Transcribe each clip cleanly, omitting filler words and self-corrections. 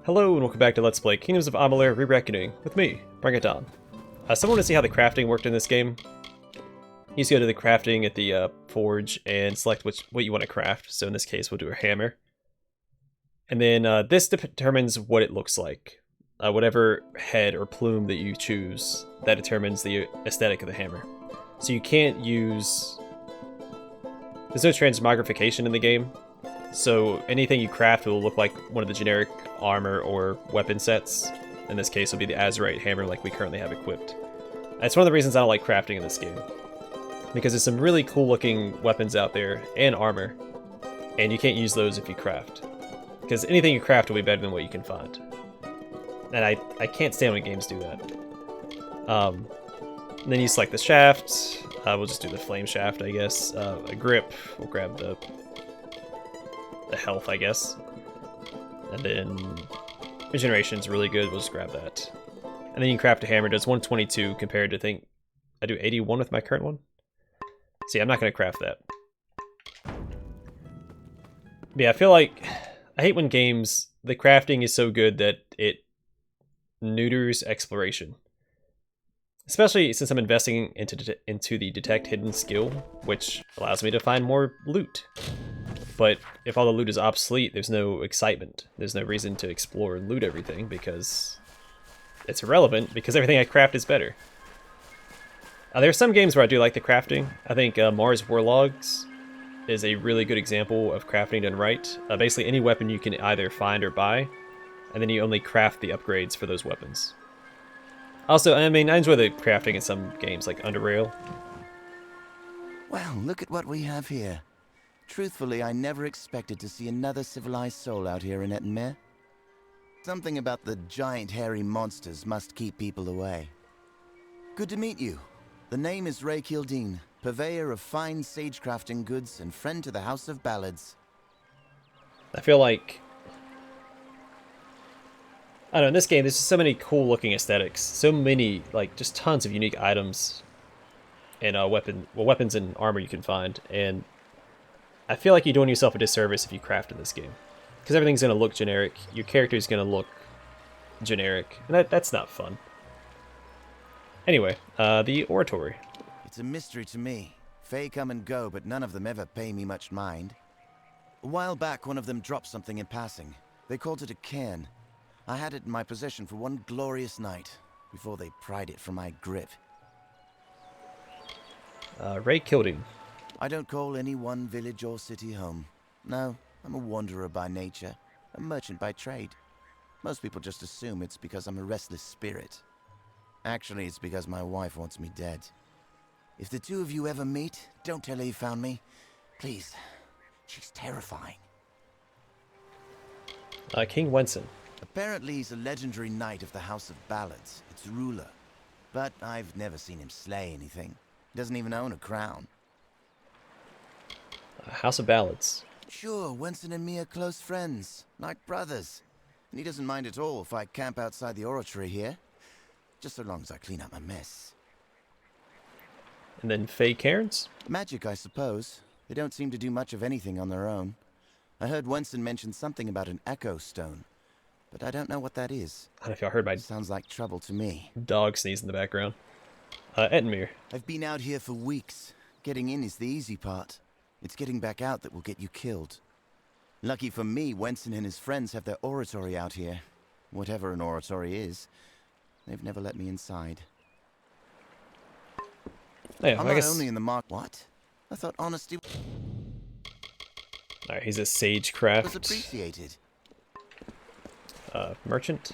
Hello and welcome back to Let's Play Kingdoms of Amalur Re-Reckoning with me, Brigand Hall. Someone to see how the crafting worked in this game. You just go to the crafting at the forge and select what you want to craft. So in this case, we'll do a hammer. And then this determines what it looks like. Whatever head or plume that you choose, that determines the aesthetic of the hammer. So you can't use... There's no transmogrification in the game. So anything you craft will look like one of the generic armor or weapon sets. In this case, it'll be the Azurite hammer like we currently have equipped. That's one of the reasons I don't like crafting in this game. Because there's some really cool looking weapons out there, and armor, and you can't use those if you craft. Because anything you craft will be better than what you can find. And I can't stand when games do that. Then you select the shaft. We'll just do the flame shaft, I guess. A grip. We'll grab the health, I guess. And then regeneration is really good. We'll just grab that. And then you can craft a hammer. It does 122 compared to, I think, I do 81 with my current one. See, I'm not going to craft that. But yeah, I feel like I hate when games, the crafting is so good that it neuters exploration. Especially since I'm investing into the detect hidden skill, which allows me to find more loot. But if all the loot is obsolete, there's no excitement. There's no reason to explore and loot everything because it's irrelevant because everything I craft is better. There are some games where I do like the crafting. I think Mars Warlogs is a really good example of crafting done right. Basically any weapon you can either find or buy, and then you only craft the upgrades for those weapons. Also, I mean, I enjoy the crafting in some games like Underrail. Well, look at what we have here. Truthfully, I never expected to see another civilized soul out here in Ettinmere. Something about the giant hairy monsters must keep people away. Good to meet you. The name is Ray Kildine, purveyor of fine sage-crafting goods and friend to the House of Ballads. I feel like... I don't know, in this game, there's just so many cool-looking aesthetics. So many, like, just tons of unique items and weapons and armor you can find. And I feel like you're doing yourself a disservice if you craft in this game. Because everything's going to look generic. Your character's going to look generic. And that's not fun. Anyway, the Oratory. It's a mystery to me. Fae come and go, but none of them ever pay me much mind. A while back, one of them dropped something in passing. They called it a cairn. I had it in my possession for one glorious night, before they pried it from my grip. Ray Kildine. I don't call any one village or city home. No, I'm a wanderer by nature, a merchant by trade. Most people just assume it's because I'm a restless spirit. Actually, it's because my wife wants me dead. If the two of you ever meet, don't tell her you found me. Please. She's terrifying. King Wenson. Apparently, he's a legendary knight of the House of Ballads, its ruler. But I've never seen him slay anything. He doesn't even own a crown. House of Ballads. Sure, Wenson and me are close friends, like brothers. And he doesn't mind at all if I camp outside the Oratory here. Just so long as I clean up my mess. And then Fae Cairns? Magic, I suppose. They don't seem to do much of anything on their own. I heard Wenson mention something about an echo stone, but I don't know what that is. I don't know if y'all heard my Sounds like trouble to me. dog sneeze in the background. Ettinmere. I've been out here for weeks. Getting in is the easy part. It's getting back out that will get you killed. Lucky for me, Wenson and his friends have their oratory out here. Whatever an oratory is. They've never let me inside. Yeah, I'm I not guess... only in the mark. What? I thought honesty Alright, he's a sage was craft. appreciated. Merchant.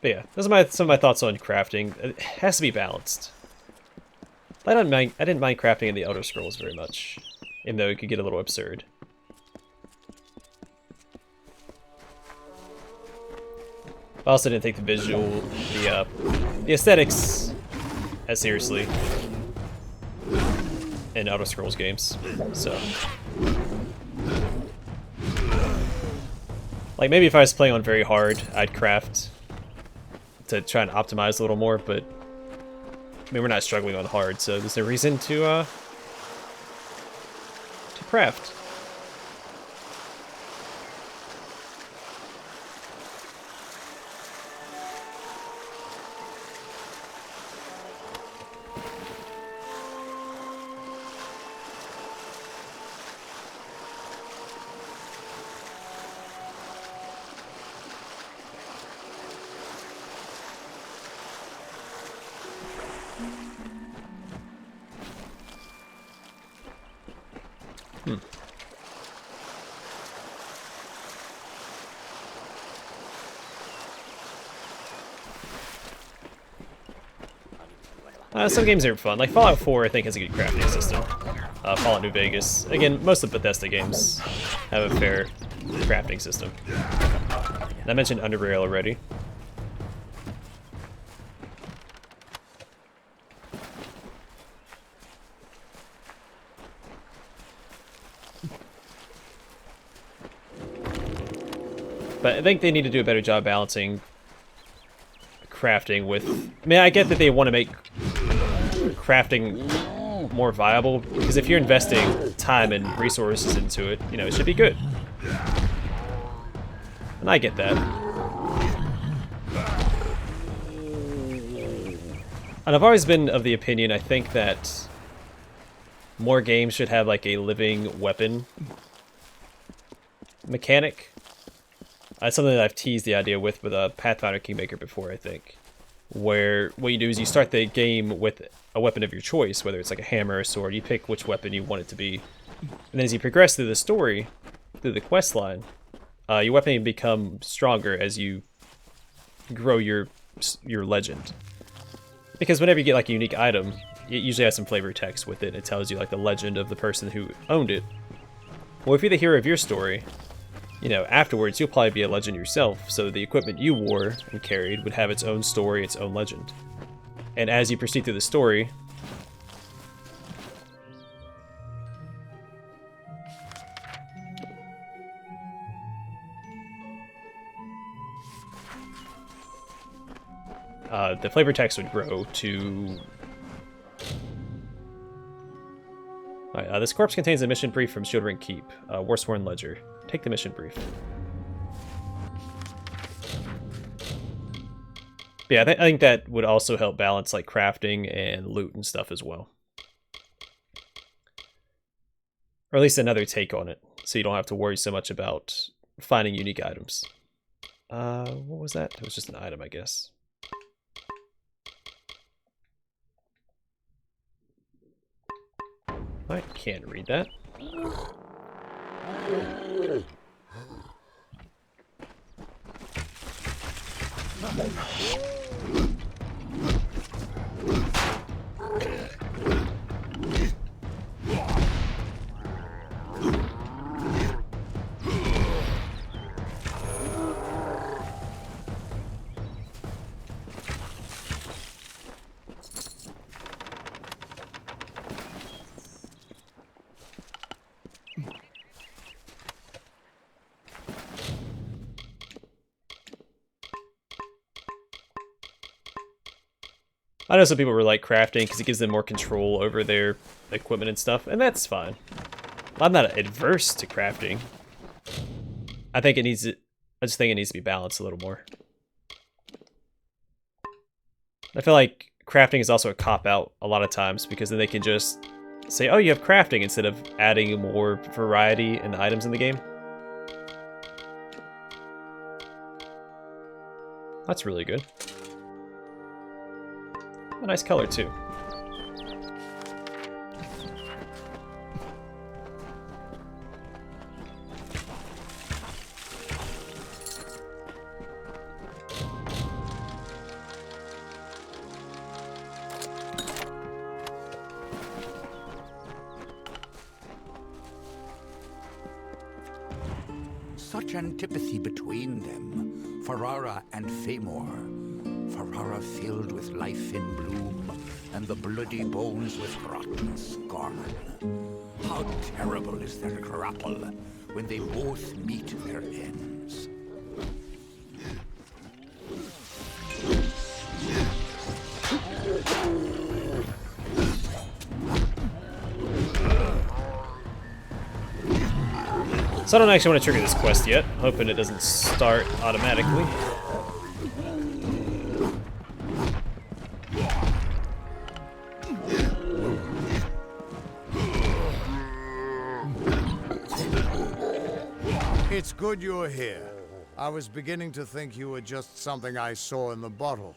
But yeah, those are some of my thoughts on crafting. It has to be balanced. I didn't mind crafting in the Elder Scrolls very much, even though it could get a little absurd. I also didn't take the aesthetics as seriously in Elder Scrolls games, so. Like, maybe if I was playing on very hard, I'd craft to try and optimize a little more, but I mean, we're not struggling on hard, so there's no reason to craft. Some games are fun. Like Fallout 4, I think, has a good crafting system. Fallout New Vegas. Again, most of Bethesda games have a fair crafting system. And I mentioned Underrail already. But I think they need to do a better job balancing crafting with... I mean, I get that they want to make crafting more viable, because if you're investing time and resources into it, you know, it should be good. And I get that. And I've always been of the opinion, I think that more games should have like a living weapon mechanic. That's something that I've teased the idea with Pathfinder Kingmaker before, I think. Where what you do is you start the game with a weapon of your choice, whether it's like a hammer or a sword. You pick which weapon you want it to be. And then as you progress through the story, through the quest line, your weapon becomes stronger as you grow your legend. Because whenever you get like a unique item, it usually has some flavor text with it. It tells you like the legend of the person who owned it. Well, if you're the hero of your story, you know, afterwards you'll probably be a legend yourself, so the equipment you wore and carried would have its own story, its own legend. And as you proceed through the story, the flavor text would grow to... Alright, this corpse contains a mission brief from Shieldring Keep, Warsworn Ledger. Take the mission brief. But yeah, I think that would also help balance like crafting and loot and stuff as well. Or at least another take on it, so you don't have to worry so much about finding unique items. What was that? It was just an item, I guess. I can't read that. I know some people were like crafting because it gives them more control over their equipment and stuff, and that's fine. I'm not adverse to crafting. I think it needs to, I just think it needs to be balanced a little more. I feel like crafting is also a cop-out a lot of times, because then they can just say, oh, you have crafting, instead of adding more variety in the items in the game. That's really good. A nice color, too. Such antipathy between them, Ferrara and Famor. Ferrara filled with life in bloom, and the bloody bones with rotten scorn. How terrible is their grapple when they both meet their ends. So I don't actually want to trigger this quest yet, hoping it doesn't start automatically. It's good you're here. I was beginning to think you were just something I saw in the bottle.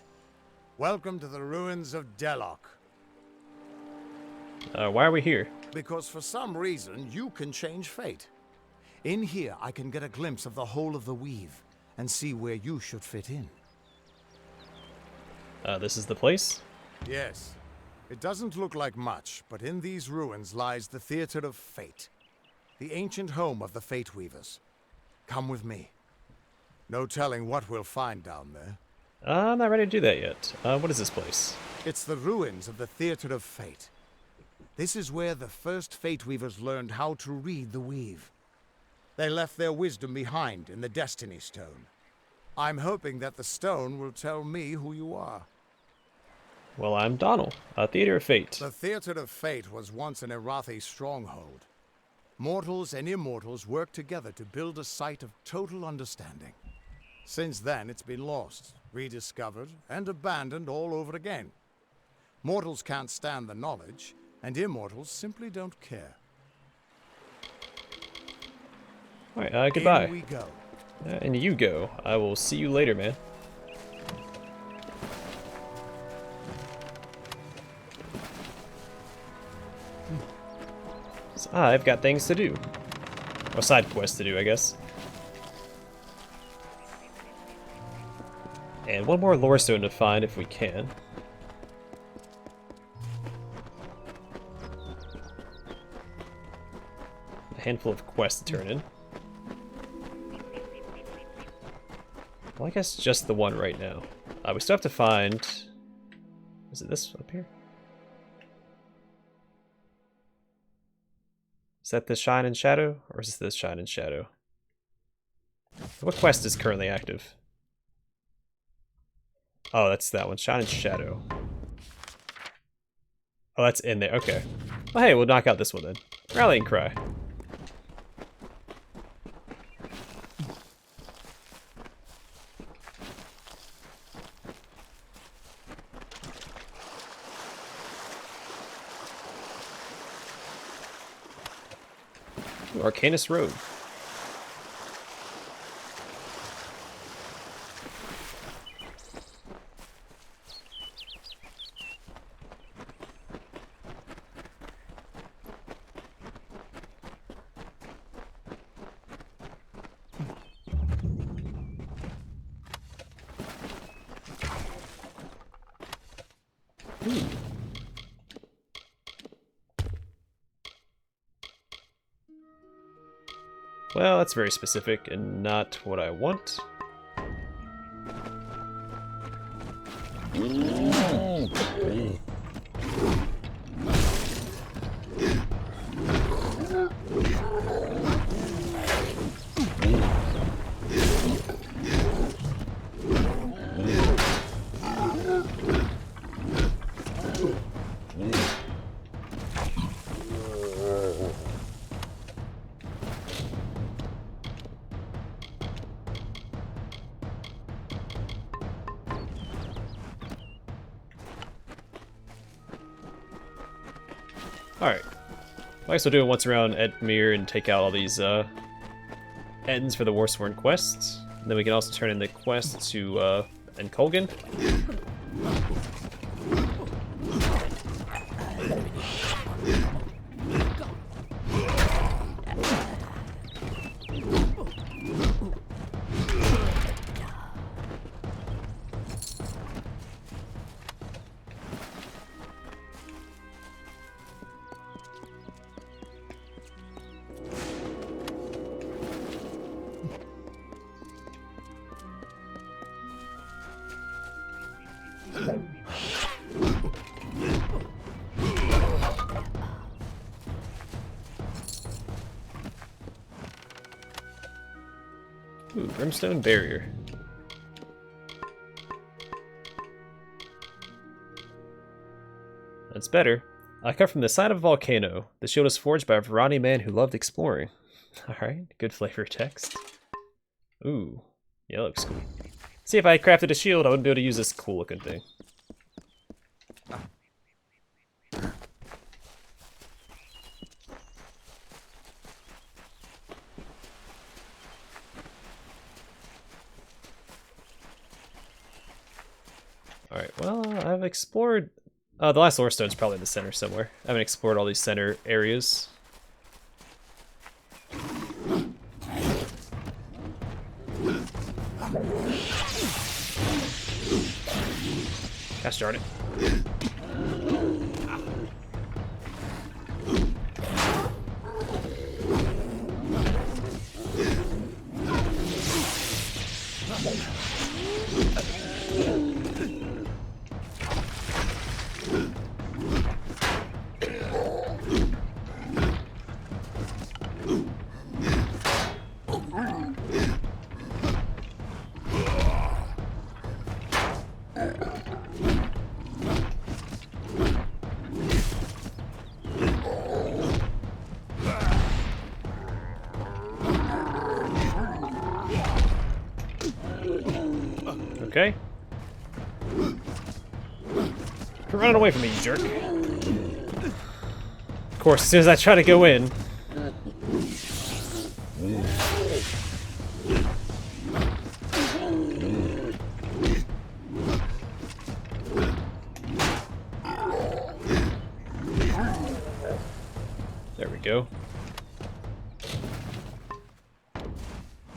Welcome to the ruins of Delok. Why are we here? Because for some reason, you can change fate. In here, I can get a glimpse of the whole of the weave and see where you should fit in. This is the place? Yes. It doesn't look like much, but in these ruins lies the Theater of Fate, the ancient home of the Fate Weavers. Come with me. No telling what we'll find down there. I'm not ready to do that yet. What is this place? It's the ruins of the Theater of Fate. This is where the first Fate Weavers learned how to read the weave. They left their wisdom behind in the Destiny Stone. I'm hoping that the stone will tell me who you are. Well, I'm Donald, Theater of Fate. The Theater of Fate was once an Arathi stronghold. Mortals and immortals worked together to build a site of total understanding. Since then, it's been lost, rediscovered, and abandoned all over again. Mortals can't stand the knowledge, and immortals simply don't care. Alright, goodbye. In we go. And you go. I will see you later, man. So, I've got things to do. Or side quests to do, I guess. And one more lore stone to find if we can. A handful of quests to turn in. Well, I guess just the one right now. We still have to find... Is it this up here? Is that the Shine and Shadow? Or is this Shine and Shadow? What quest is currently active? Oh, that's that one. Shine and Shadow. Oh, that's in there. Okay. Well, hey, we'll knock out this one then. Rallying Cry. Ooh, Arcanus Road. Well, that's very specific and not what I want. Alright. I guess we'll do it once around Ettinmere and take out all these Ettins for the Warsword quests. And then we can also turn in the quest to Colgan. Ooh, Brimstone Barrier. That's better. I come from the side of a volcano. The shield is forged by a Varani man who loved exploring. Alright, good flavor text. Ooh, yeah, that looks cool. See, if I crafted a shield, I wouldn't be able to use this cool looking thing. Alright, well, I've explored... the last lore stone's probably in the center somewhere. I haven't explored all these center areas. Gosh darn it. Okay. You're running away from me, you jerk. Of course, as soon as I try to go in. There we go.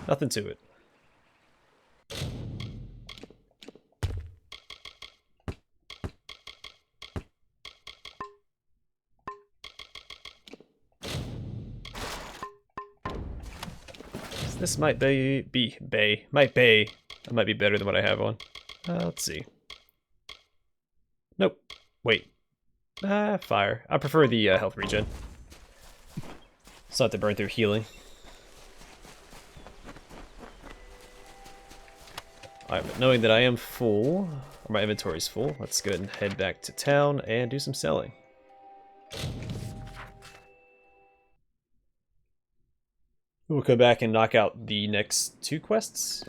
Nothing to it. This might I might be better than what I have on. Let's see. Nope. Wait. Fire. I prefer the health regen. It's not to burn through healing. Alright, but knowing that I am full, or my inventory's full, let's go ahead and head back to town and do some selling. We'll go back and knock out the next 2 quests.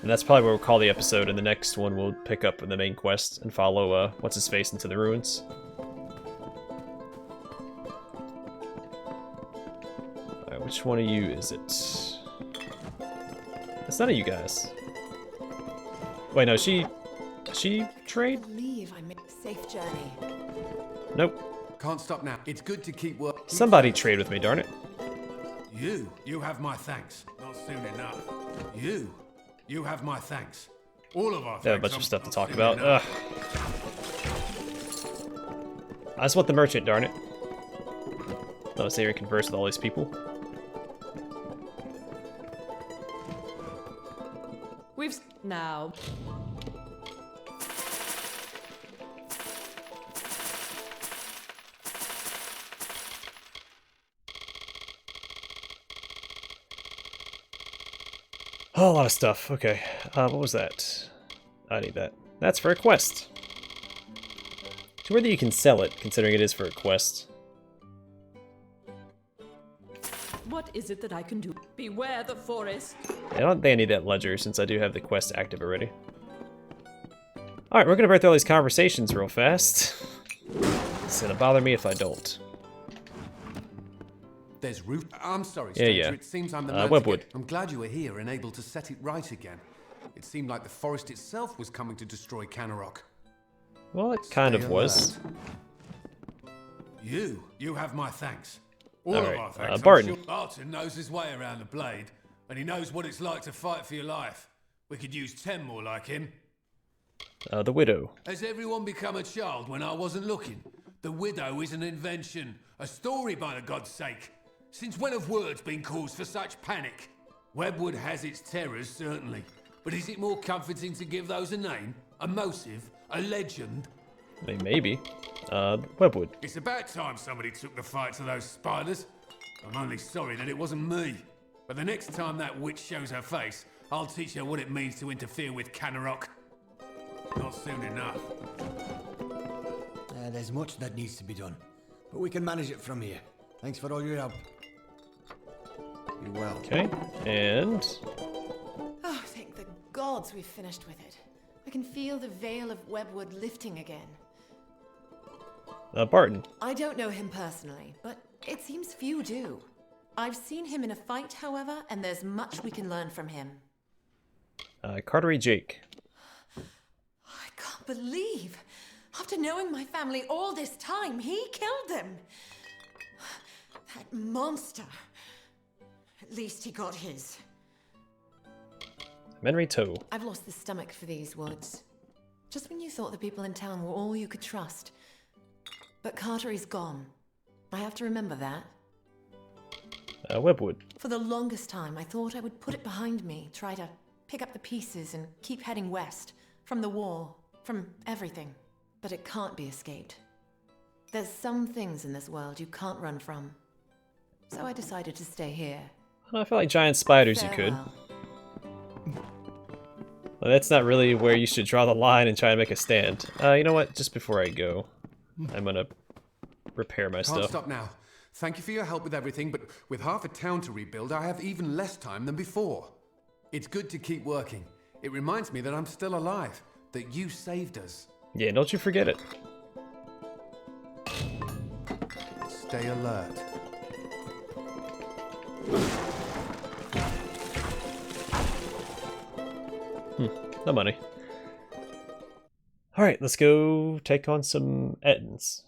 And that's probably where we'll call the episode, and the next one we'll pick up in the main quest and follow what's-his-face into the ruins. Alright, which one of you is it? It's none of you guys. Wait, no, she trade? I believe I made a safe journey. Nope. Can't stop now. It's good to keep working. Somebody trade with me, darn it. You have my thanks. Not soon enough. You have my thanks. All of our thanks. Yeah, a bunch of stuff to talk about. Ugh. I just want the merchant, darn it. Let us here and converse with all these people. We've now. Oh, a lot of stuff. Okay. What was that? I need that. That's for a quest. So whether you can sell it, considering it is for a quest. What is it that I can do? Beware the forest. I don't think I need that ledger since I do have the quest active already. Alright, we're gonna burn through all these conversations real fast. It's gonna bother me if I don't. There's Ruth. I'm sorry, Yeah, stranger. yeah. It seems I'm the man to Webwood. get. I'm glad you were here and able to set it right again. It seemed like the forest itself was coming to destroy Canarok. Well, it kind of was. You have my thanks. All All of right, our thanks. Barton. I'm sure Barton knows his way around the blade, and he knows what it's like to fight for your life. We could use 10 more like him. The widow. Has everyone become a child when I wasn't looking? The widow is an invention, a story by the God's sake. Since when have words been cause for such panic? Webwood has its terrors, certainly. But is it more comforting to give those a name? A motive? A legend? I mean, maybe. Webwood. It's about time somebody took the fight to those spiders. I'm only sorry that it wasn't me. But the next time that witch shows her face, I'll teach her what it means to interfere with Canarok. Not soon enough. There's much that needs to be done, but we can manage it from here. Thanks for all your help. Be well. Okay, and... Oh, thank the gods we've finished with it. I can feel the veil of Webwood lifting again. Barton. I don't know him personally, but it seems few do. I've seen him in a fight, however, and there's much we can learn from him. Cartery Jake. I can't believe, after knowing my family all this time, he killed them. That monster. At least he got his. Menry Toe. I've lost the stomach for these woods. Just when you thought the people in town were all you could trust. But Cartery's gone. I have to remember that. Webwood. For the longest time, I thought I would put it behind me, try to pick up the pieces and keep heading west. From the war, from everything. But it can't be escaped. There's some things in this world you can't run from. So I decided to stay here. I feel like giant spiders you could. Farewell. Well, that's not really where you should draw the line and try to make a stand. You know what? Just before I go, I'm gonna repair my Can't stuff. stop now. Thank you for your help with everything, but with half a town to rebuild, I have even less time than before. It's good to keep working. It reminds me that I'm still alive, that you saved us. Yeah, don't you forget it. Stay alert. No money. Alright, let's go take on some Ettins.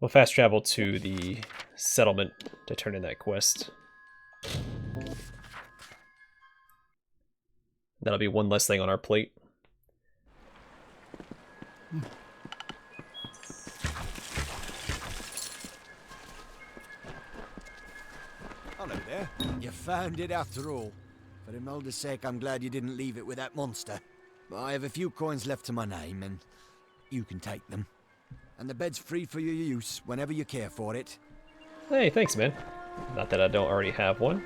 We'll fast travel to the settlement to turn in that quest. That'll be one less thing on our plate. Hello there. You found it after all. For Imelda's sake, I'm glad you didn't leave it with that monster. I have a few coins left to my name, and you can take them. And the bed's free for your use whenever you care for it. Hey, thanks, man. Not that I don't already have one.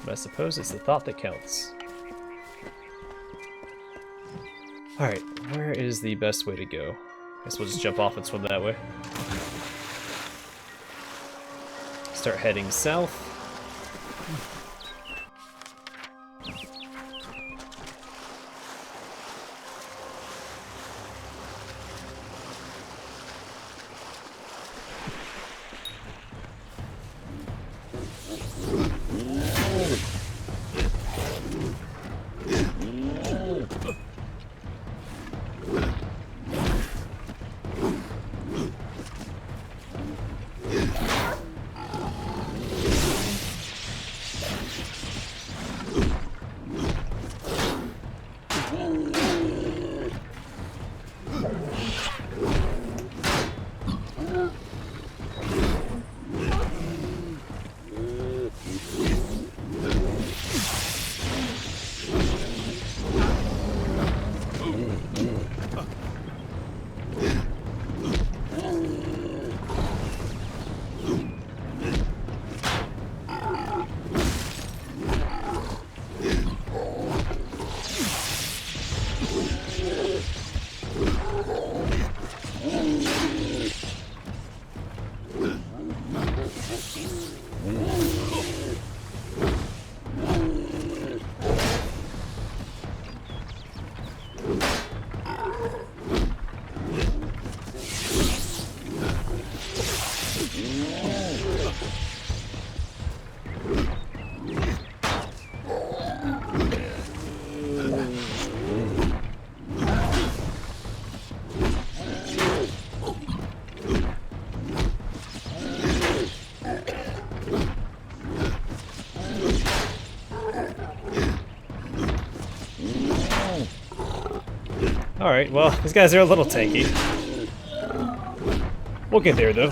But I suppose it's the thought that counts. Alright, where is the best way to go? Guess we'll just jump off and swim that way. Start heading south. Alright, well, these guys are a little tanky. We'll get there, though.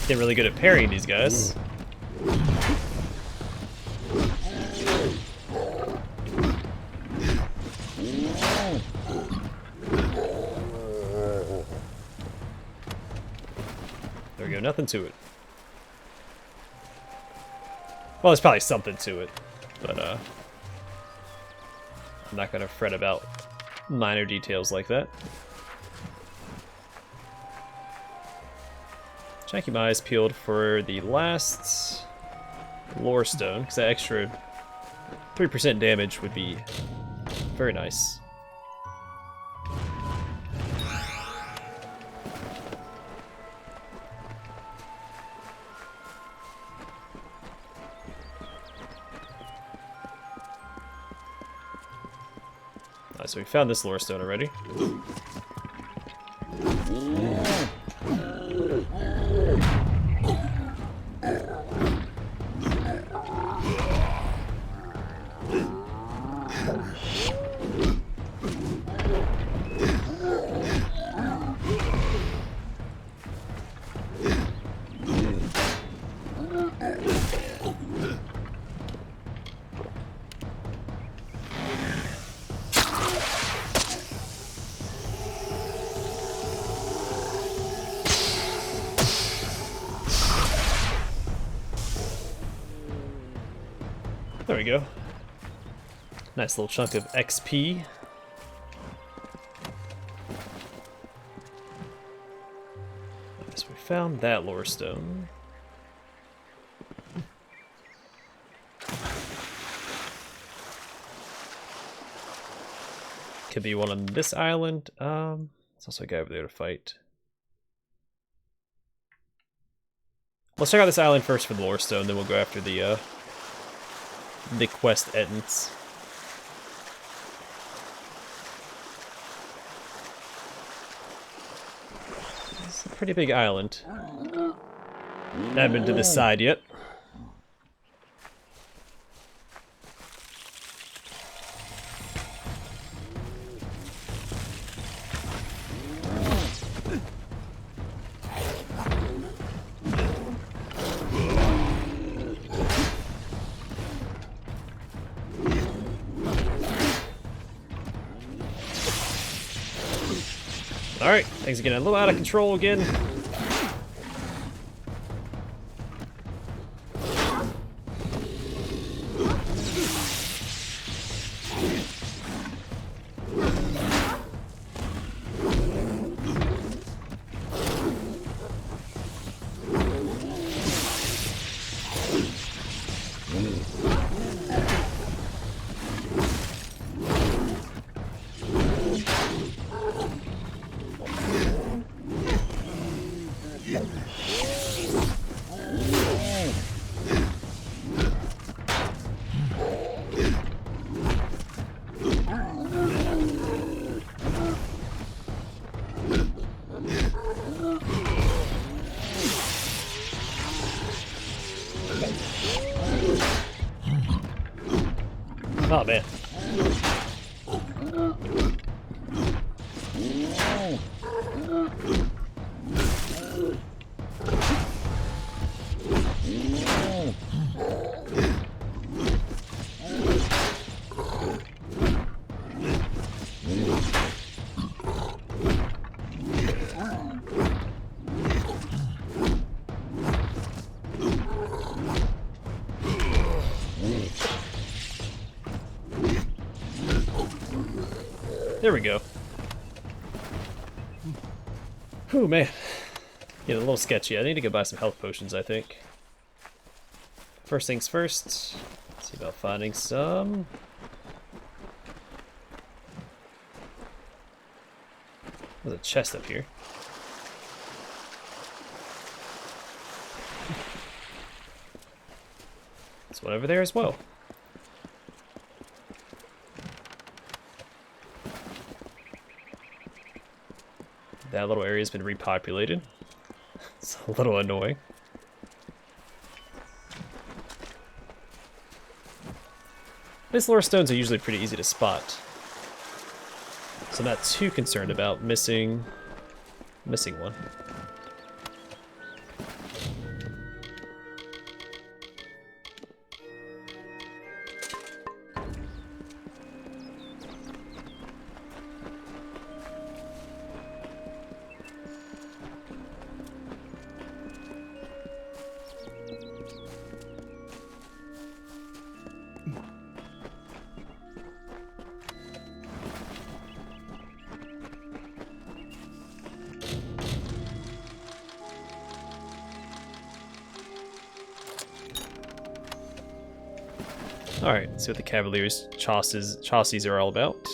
Getting really good at parrying these guys. There we go, nothing to it. Well, there's probably something to it, but I'm not gonna fret about minor details like that. Trying to keep my eyes peeled for the last lore stone, because that extra 3% damage would be very nice. So we found this lore stone already. There we go. Nice little chunk of XP. So we found that lore stone. Could be one on this island. There's also a guy over there to fight. Let's check out this island first for the lore stone, then we'll go after the quest Ettins. It's a pretty big island. Haven't been to this side yet. Alright, things are getting a little out of control again. Oh man. There we go. Whew, man. Getting a little sketchy. I need to go buy some health potions, I think. First things first. Let's see about finding some. There's a chest up here. There's one over there as well. That little area's been repopulated. It's a little annoying. These lore stones are usually pretty easy to spot, so I'm not too concerned about missing one. Alright, let's see what the Cavalier's chassis are all about.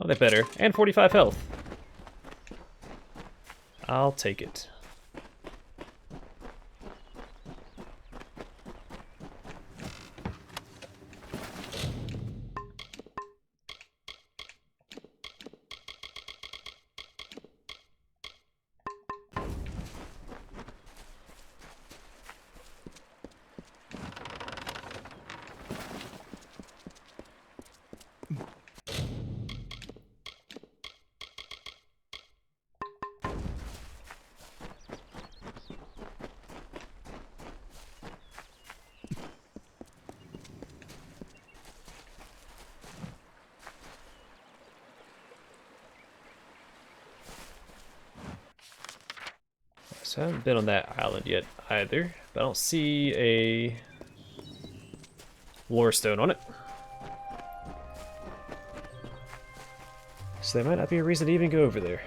Oh, they're better. And 45 health. I'll take it. So I haven't been on that island yet either, but I don't see a lorestone on it. So there might not be a reason to even go over there.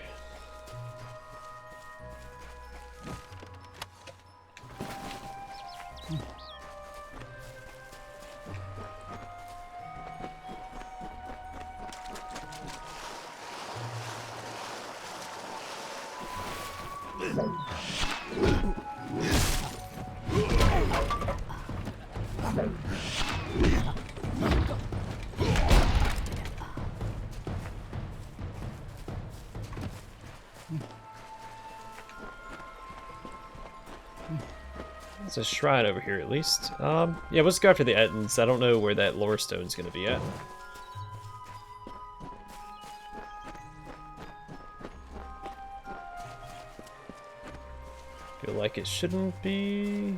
There's a shrine over here at least. Yeah, we'll just go after the Ettins. I don't know where that lore stone's gonna be at. Feel like it shouldn't be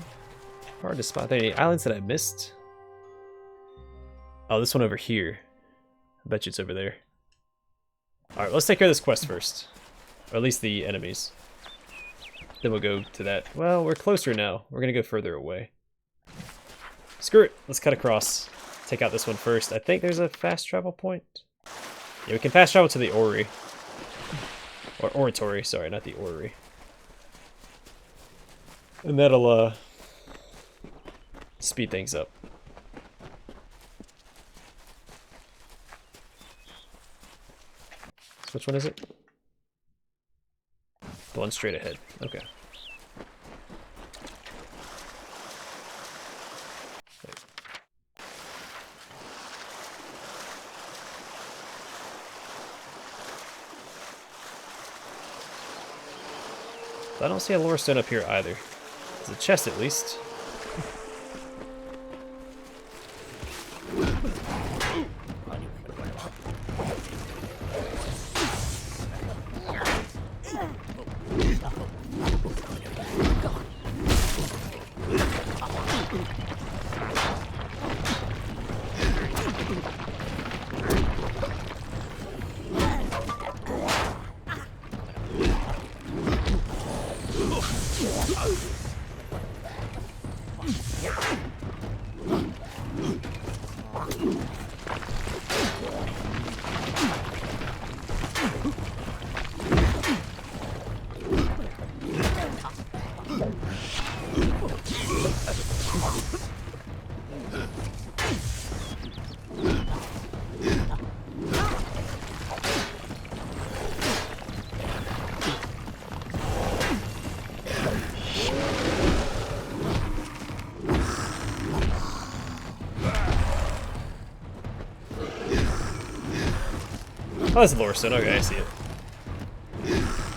hard to spot. Are there any islands that I missed? Oh, this one over here. I bet you it's over there. Alright, let's take care of this quest first. Or at least the enemies. Then we'll go to that. Well, we're closer now. We're gonna go further away. Screw it. Let's cut across. Take out this one first. I think there's a fast travel point. Yeah, we can fast travel to the Orrery. Or Oratory, sorry, not the Orrery. And that'll, speed things up. So which one is it? The one straight ahead. Okay. I don't see a lore stone up here either. There's a chest at least. Oh, that's a lore stone. Okay, I see it.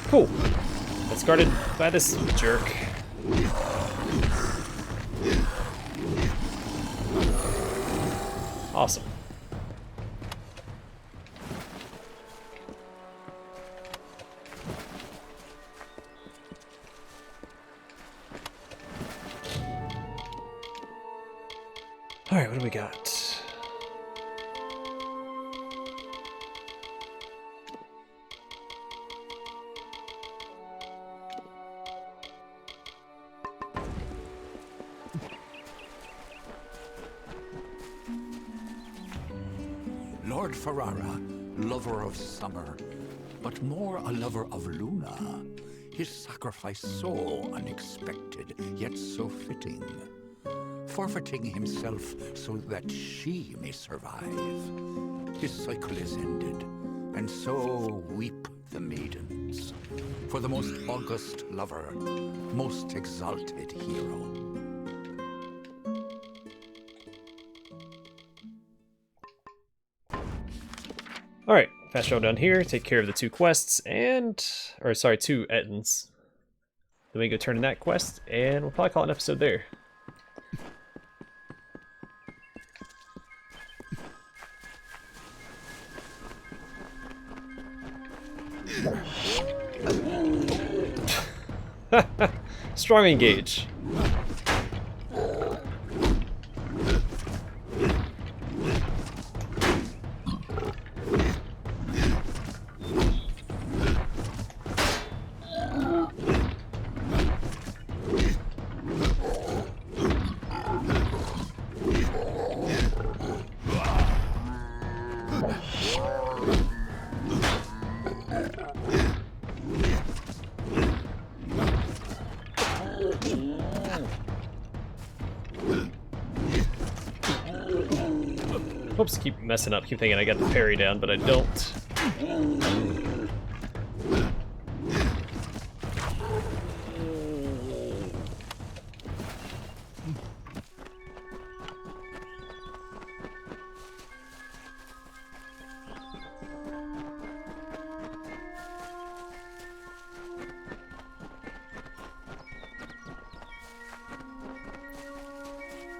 Cool. That's guarded by this jerk. Awesome. Alright, what do we got? Lord Ferrara, lover of summer, but more a lover of Luna. His sacrifice so unexpected, yet so fitting. Forfeiting himself so that she may survive. His cycle is ended, and so weep the maidens. For the most august lover, most exalted hero. Alright, fast travel down here, take care of the two quests, and... or sorry, two Ettins. Then we go turn in that quest, and we'll probably call it an episode there. Strong engage. Whoops, keep messing up. Keep thinking I got the parry down, but I don't.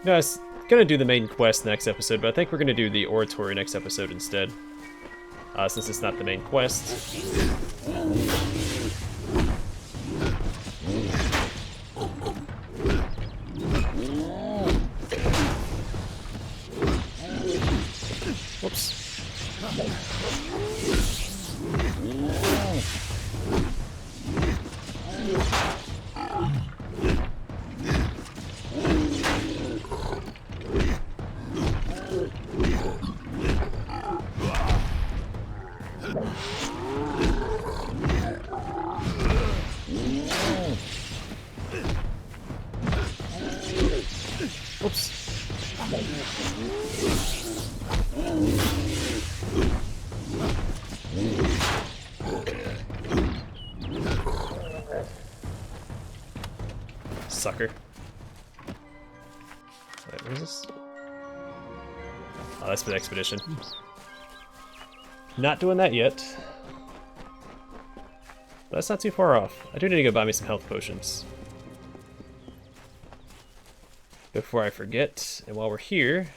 No, I was gonna do the main quest next episode, but I think we're gonna do the Oratory next episode instead. Since it's not the main quest. Whoops. Whoops. Sucker. Wait, what is this? Oh, that's the expedition. Not doing that yet. But that's not too far off. I do need to go buy me some health potions. Before I forget, and while we're here...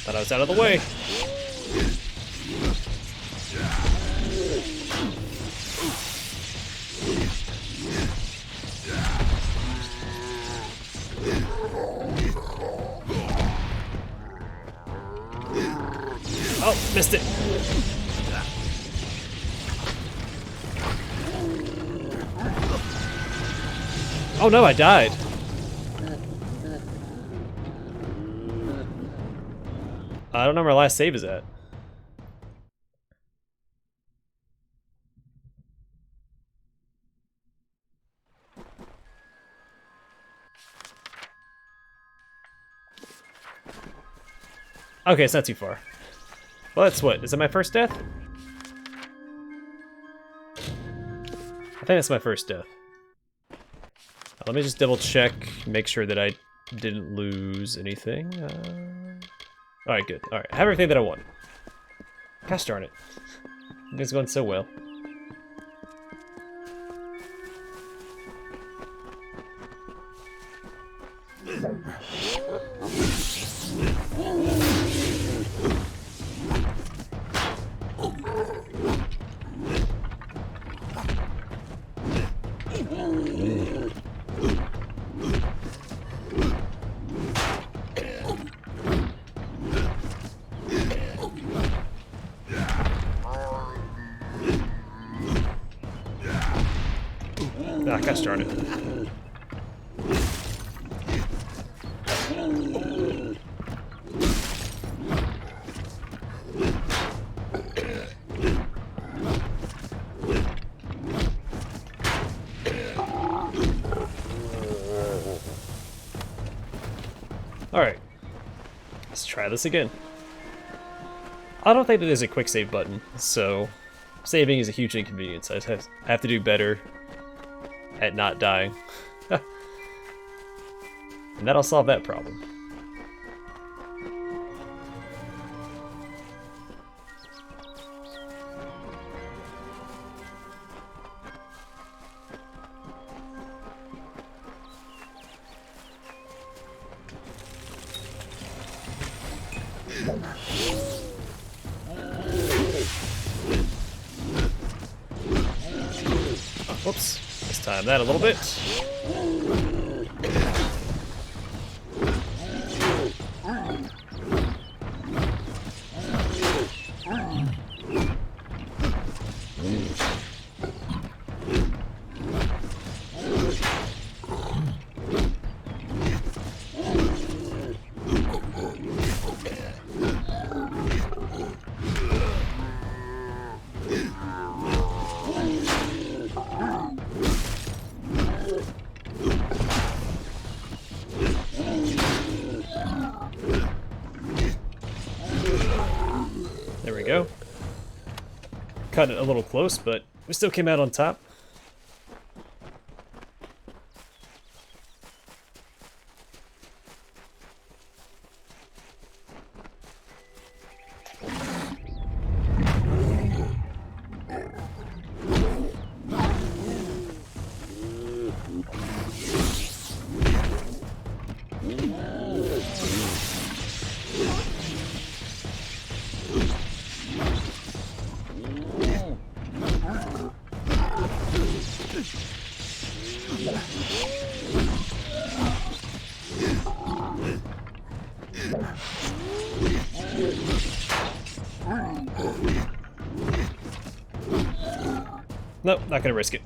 Thought I was out of the way. Oh, missed it. Oh no, I died. I don't know where my last save is at. Okay, it's not too far. Well, that's what? Is it my first death? I think that's my first death. Let me just double check, make sure that I didn't lose anything. Alright, good. Alright, I have everything that I want. Gosh darn it. It's going so well. Ah, gosh darn it. Alright. Let's try this again. I don't think that there's a quick save button, so saving is a huge inconvenience. I have to do better at not dying. And that'll solve that problem. Whoops. Let's time that a little bit. we go. Cut it a little close, but we still came out on top. Nope, not gonna risk it.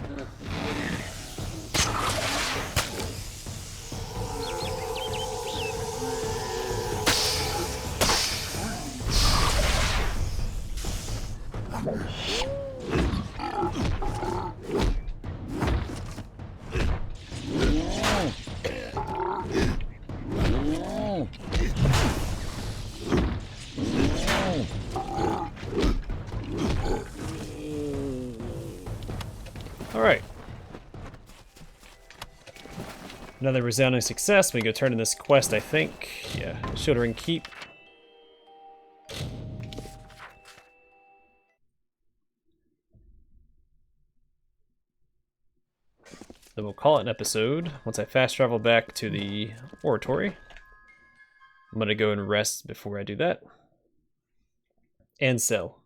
Alright. Another resounding success. We go turn in this quest, I think. Yeah, Shieldring Keep. Then we'll call it an episode. Once I fast travel back to the Oratory. I'm gonna go and rest before I do that. And sell.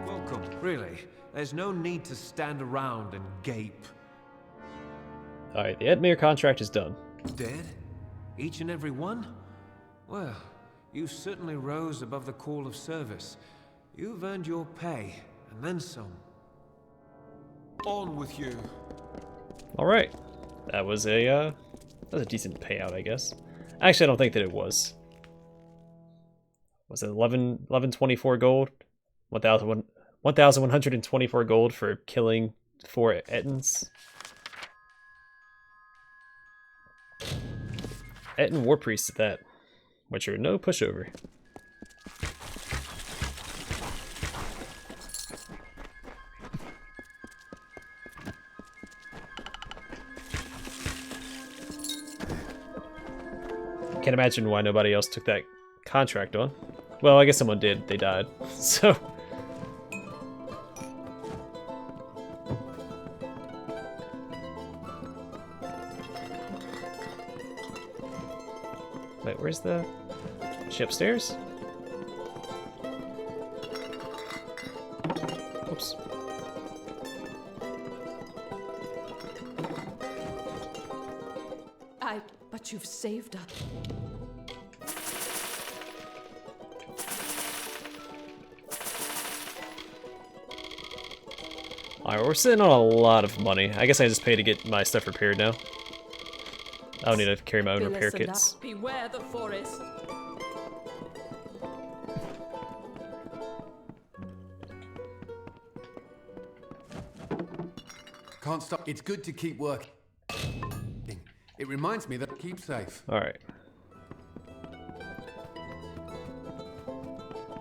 Welcome, really. There's no need to stand around and gape. Alright, the Ettinmere contract is done. Dead? Each and every one? Well, you certainly rose above the call of service. You've earned your pay, and then some. On with you. Alright. That was a decent payout, I guess. Actually, I don't think that it was. Was it 1124 gold? 1,124 gold for killing 4 Ettins. Ettin War Priests at that, which are no pushover. Can't imagine why nobody else took that contract on. Well, I guess someone did. They died. So. Wait, where's the... Is she upstairs? Oops. But you've saved her. Alright, we're sitting on a lot of money. I guess I just pay to get my stuff repaired now. I don't need to carry my own repair kits. Beware the forest. Can't stop. It's good to keep working. It reminds me that keep safe. Alright.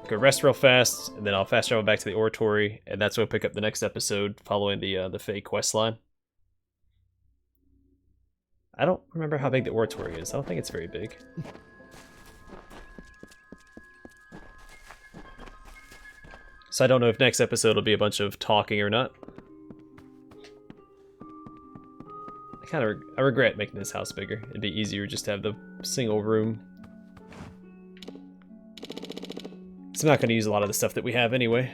Go rest real fast, and then I'll fast travel back to the Oratory, and that's where I'll pick up the next episode following the Fae quest line. I don't remember how big the Oratory is. I don't think it's very big. So I don't know if next episode will be a bunch of talking or not. I regret making this house bigger. It'd be easier just to have the single room. So I'm not going to use a lot of the stuff that we have anyway.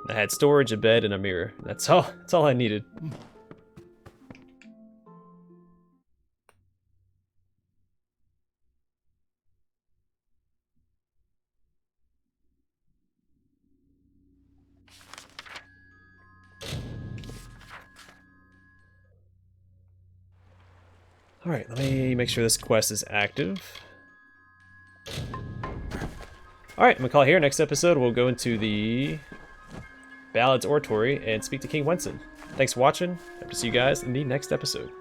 I had storage, a bed, and a mirror. That's all I needed. Alright, let me make sure this quest is active. Alright, I'm gonna call it here. Next episode, we'll go into the Ballad's Oratory and speak to King Wenson. Thanks for watching. Hope to see you guys in the next episode.